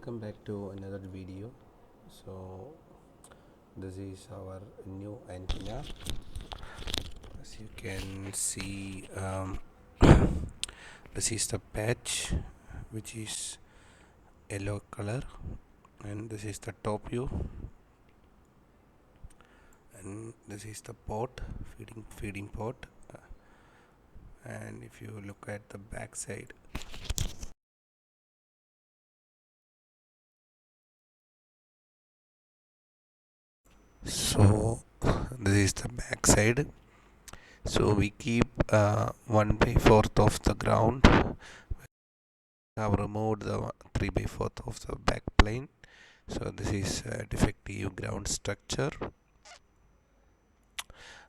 welcome back to another video. So this is our new antenna. As you can see, this is the patch, which is yellow color, and this is the top view, and this is the port, feeding port. And if you look at the back side, so this is the back side. So we keep 1/4 of the ground. Have removed the 3/4 of the back plane. So this is a defective ground structure.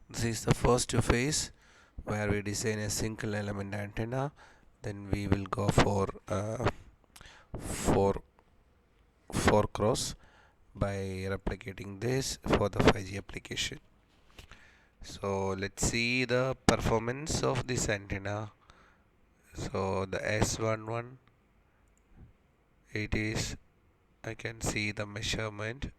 This is the first phase where we design a single element antenna. Then we will go for 4 cross by replicating this for the 5G application. So let's see the performance of this antenna. So the S11, it is, I can see the measurement.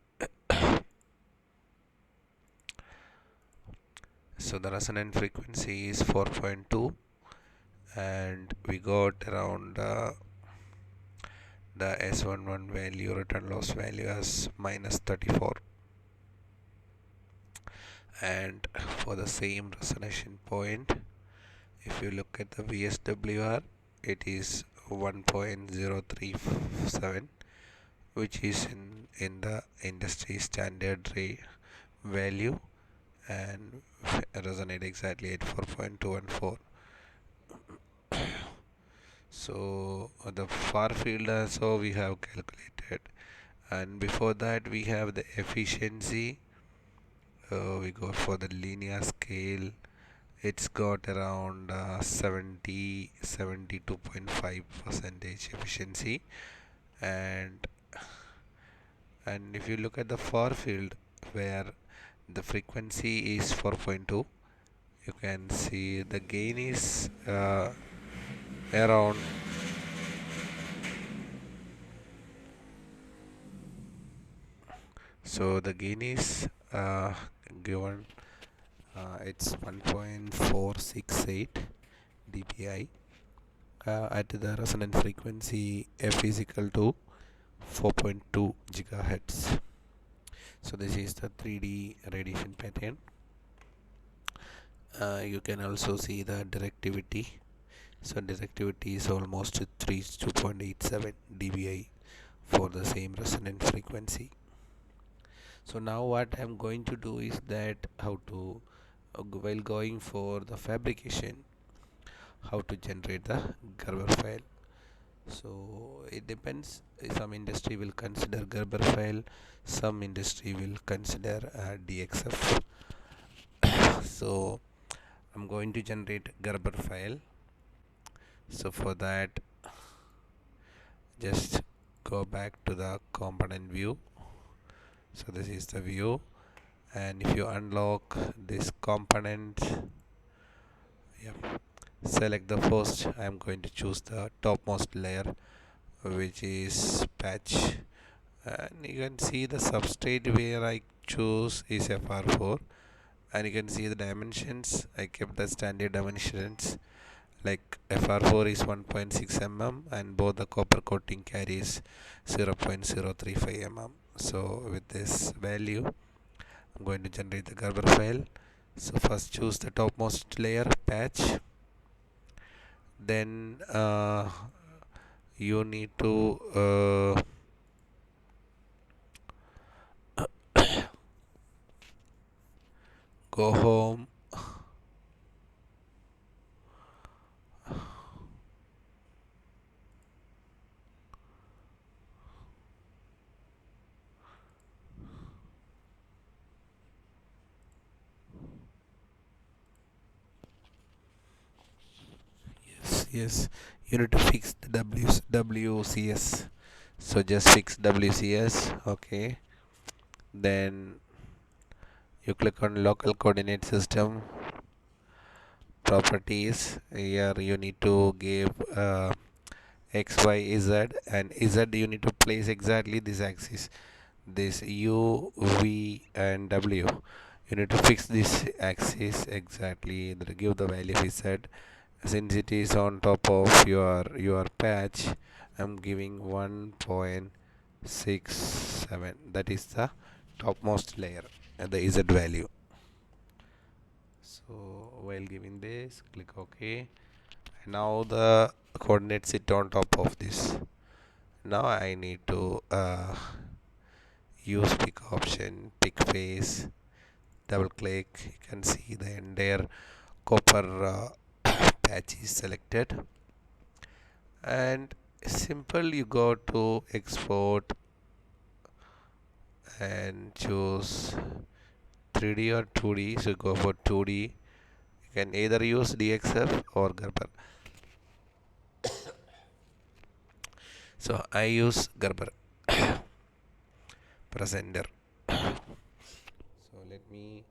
So the resonant frequency is 4.2, and we got around the S11 value, return loss value as -34. And for the same resonation point, if you look at the VSWR, it is 1.037, which is in the industry standard value, and resonate exactly at 4.214. So the far field also we have calculated, and before that we have the efficiency. We go for the linear scale. It's got around 72.5% efficiency, and if you look at the far field where the frequency is 4.2, you can see the gain is around so the gain is given it's 1.468 dBi at the resonant frequency f is equal to 4.2 gigahertz. So this is the 3D radiation pattern. You can also see the directivity. So directivity is almost 2.87 dBi for the same resonant frequency. So now what I'm going to do is that how to while going for the fabrication, how to generate the Gerber file. So it depends. Some industry will consider Gerber file, some industry will consider DXF. So I'm going to generate Gerber file. So for that, just go back to the component view. So this is the view, and if you unlock this component, select the first. I am going to choose the topmost layer, which is patch, and you can see the substrate where I choose is FR4, and you can see the dimensions. I kept the standard dimensions, like FR4 is 1.6 mm and both the copper coating carries 0.035 mm. So with this value, I'm going to generate the Gerber file. So first choose the topmost layer, patch. Then you need to go home. Yes, you need to fix the WCS. So just fix WCS. Okay, then you click on local coordinate system properties. Here you need to give x, y, z, and z you need to place exactly this axis, this u, v, and w. You need to fix this axis exactly, give the value of z. Since it is on top of your patch, I'm giving 1.67, that is the topmost layer at the z value. So while giving this, click OK. Now the coordinates sit on top of this. Now I need to use pick option, pick face, double click. You can see the entire copper patch is selected, and simple, you go to export and choose 3D or 2D. So go for 2D. You can either use DXF or Gerber. So I use Gerber. Press enter. So let me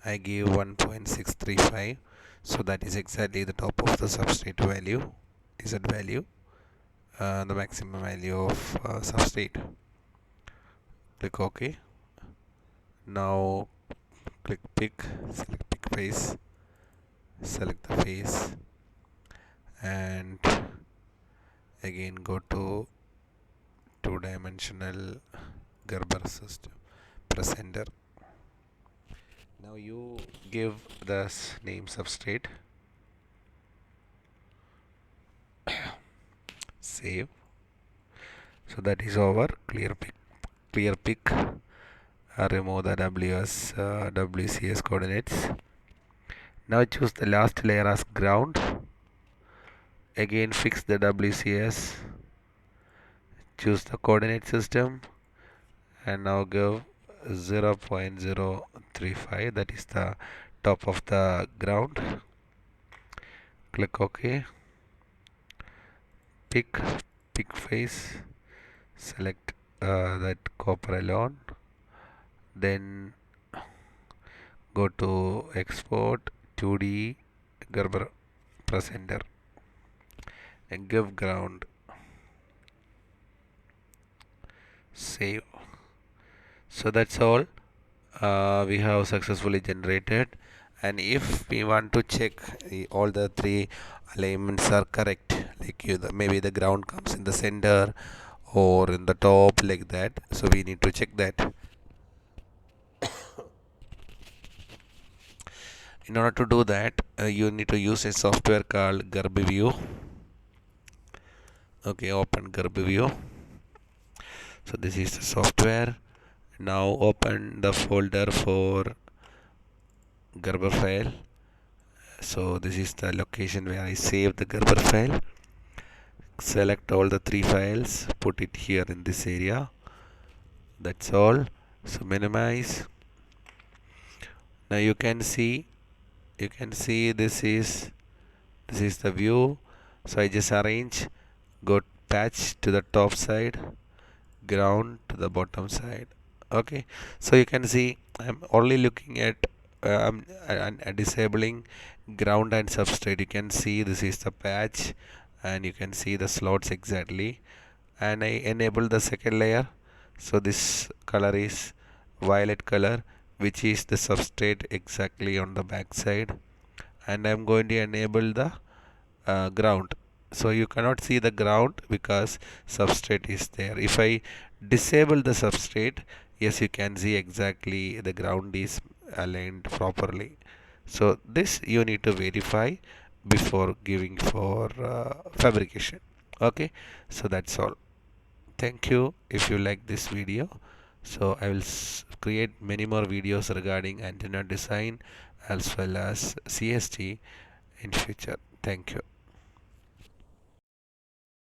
I give 1.635. So that is exactly the top of the substrate value, z value, the maximum value of substrate. Click OK. Now click pick, select pick face, select the face, and again go to two-dimensional Gerber system. Press enter. Now you give the name substrate. Save. So that is over. Clear pick. Clear pick. Remove the WCS coordinates. Now choose the last layer as ground. Again fix the WCS. Choose the coordinate system, and now give 0.035, that is the top of the ground. Click OK. Pick face, select that copper alone, then go to export 2D Gerber, press enter, and give ground. Save. So that's all. We have successfully generated, and if we want to check all the three alignments are correct, like maybe the ground comes in the center or in the top, like that, so we need to check that. In order to do that, you need to use a software called Gerber View. Okay, open Gerber View. So this is the software. Now open the folder for Gerber file. So this is the location where I save the Gerber file. Select all the three files, put it here in this area. That's all. So minimize. Now you can see you can see this is the view. So I just arrange, go patch to the top side, ground to the bottom side. Okay, so you can see I'm only looking at I'm disabling ground and substrate. You can see this is the patch, and you can see the slots exactly. And I enable the second layer, so this color is violet color, which is the substrate exactly on the back side. And I'm going to enable the ground, so you cannot see the ground because substrate is there. If I disable the substrate, yes, you can see exactly the ground is aligned properly. So this you need to verify before giving for fabrication. Okay, so that's all. Thank you. If you like this video, so I will create many more videos regarding antenna design as well as CST in future. Thank you.